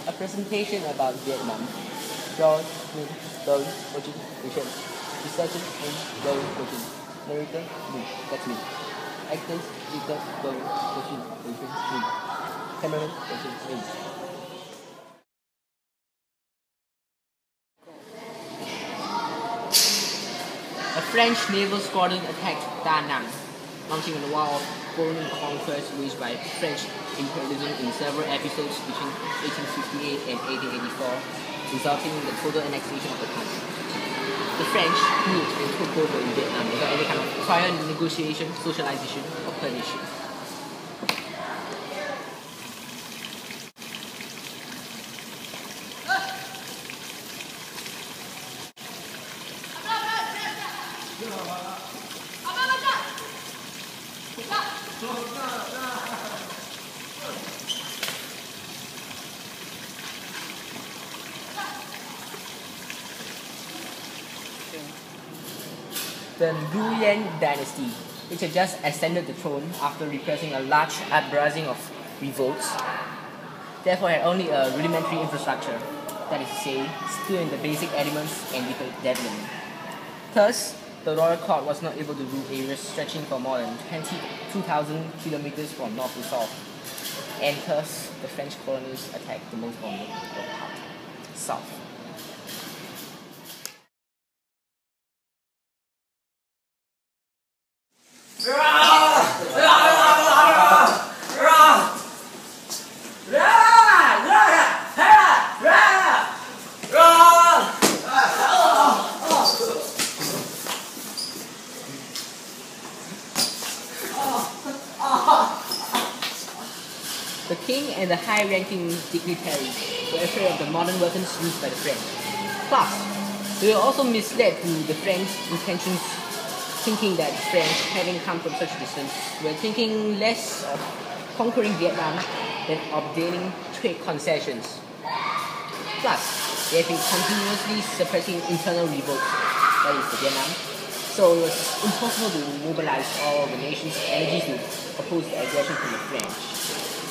a presentation about Vietnam. GuoJun, WeiXuan, researcher and GuoJun. Narrator, me. That's me. Actors, speaker, GuoJun, me. Cameraman, GuoJun, me. A French naval squadron attacked Da Nang, mounting on the war of colonial conquest waged by French imperialism in several episodes between 1858 and 1884, resulting in the total annexation of the country. The French moved and took over in Vietnam without any kind of prior negotiation, socialization, or permission. The Berwin dynasty, which had just ascended the throne after repressing a large uprising of revolts, therefore had only a rudimentary infrastructure, that is to say, still in the basic elements and development. Thus, the royal court was not able to rule areas stretching for more than 22,000 kilometers from north to south, and thus the French colonies attacked the most vulnerable part, south. The king and the high-ranking dignitaries were afraid of the modern weapons used by the French. Plus, they were also misled to the French intentions, thinking that the French, having come from such a distance, were thinking less of conquering Vietnam than obtaining trade concessions. Plus, they have been continuously suppressing internal revolts, that is, the Vietnam, so it was impossible to mobilize all the nation's energy to oppose the aggression from the French.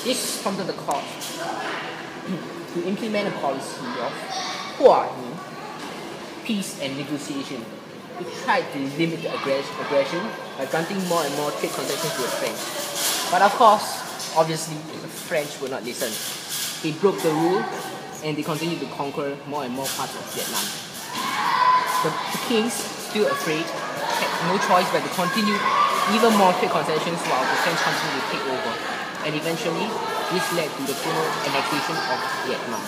This prompted the court to implement a policy of peace and negotiation, which tried to limit the aggression by granting more and more trade concessions to the French. But of course, obviously, the French would not listen. They broke the rule and they continued to conquer more and more parts of Vietnam. The kings, still afraid, had no choice but to continue even more trade concessions while the French continued to take over. And eventually, this led to the total annexation of Vietnam.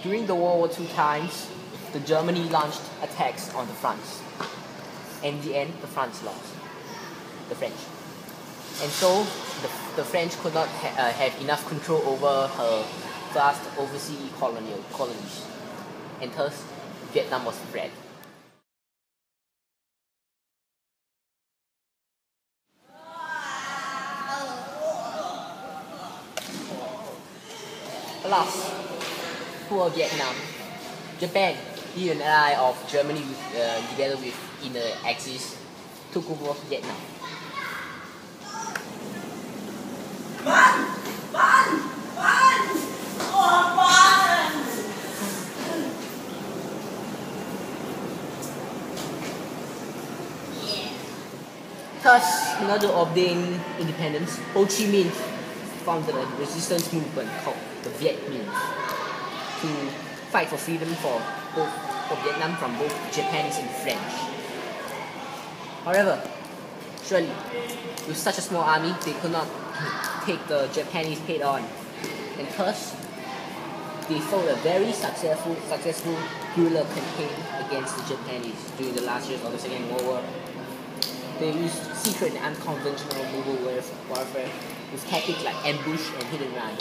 During the World War II times, the Germany launched attacks on the France. And in the end, the France lost. The French. And so, the French could not have enough control over her vast overseas colonies. And thus, Vietnam was fled. Alas, poor Vietnam. Japan, being an ally of Germany together with in the Axis, took over Vietnam. Thus, in order to obtain independence, Ho Chi Minh founded a resistance movement called the Viet Minh to fight for freedom for Vietnam from both Japanese and French. However, surely, with such a small army, they could not take the Japanese head on, and thus they fought a very successful guerrilla campaign against the Japanese during the last years of the Second World War. They used secret and unconventional mobile warfare with tactics like ambush and hit and run.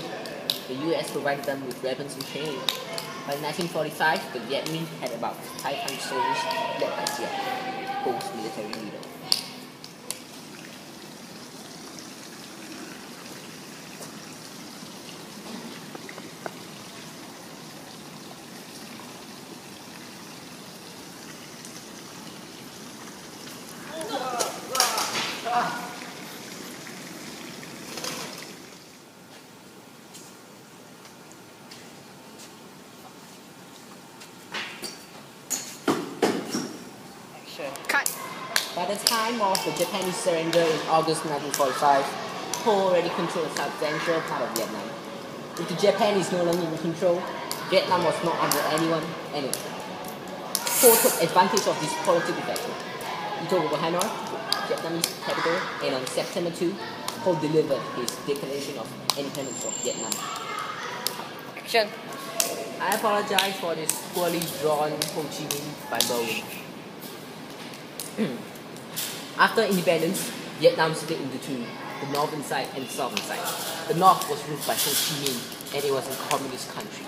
The US provided them with weapons and training. By 1945, the Viet Minh had about 500 soldiers led by Viet, Ho's military leader. Cut. By the time of the Japanese surrender in August 1945, Ho already controlled a substantial part of Vietnam. With the Japanese no longer in control, Vietnam was not under anyone anyway. Ho took advantage of this political battle. He took over Hanoi, Vietnamese capital, and on September 2, Ho delivered his declaration of independence of Vietnam. Action. I apologize for this poorly drawn Ho Chi Minh by Berwin. After independence, Vietnam split into two, the northern side and the southern side. The north was ruled by Ho Chi Minh, and it was a communist country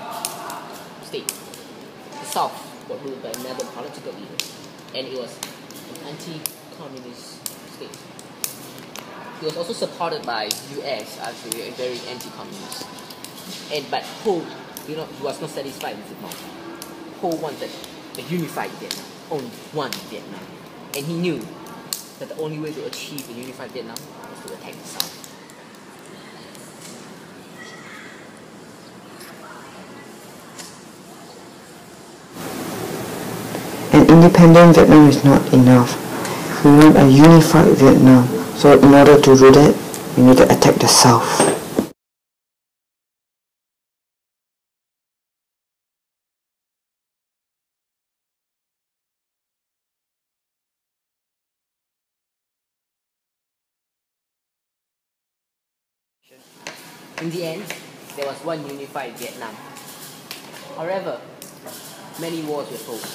state. The south was ruled by another political leader, and it was an anti-communist state. It was also supported by US as a very anti-communist. But Ho, he was not satisfied with the north. Ho wanted a unified Vietnam, only one Vietnam. And he knew that the only way to achieve a unified Vietnam was to attack the South. An independent Vietnam is not enough. We want a unified Vietnam. So in order to do that, we need to attack the South. In the end, there was one unified Vietnam. However, many wars were fought.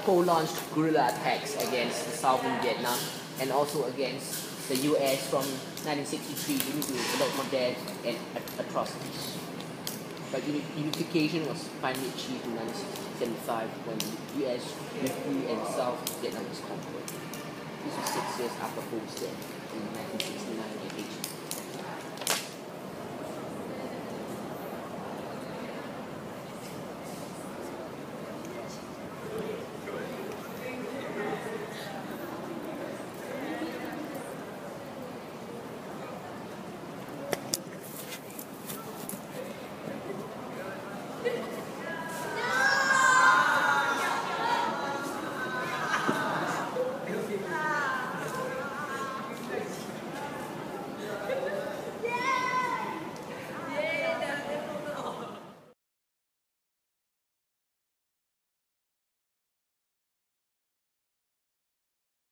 Ho launched guerrilla attacks against the southern Vietnam and also against the US from 1963, leading to a lot more death and atrocities. But unification was finally achieved in 1975 when the US withdrew and South Vietnam was conquered. This was 6 years after Ho's death in 1969 and 18.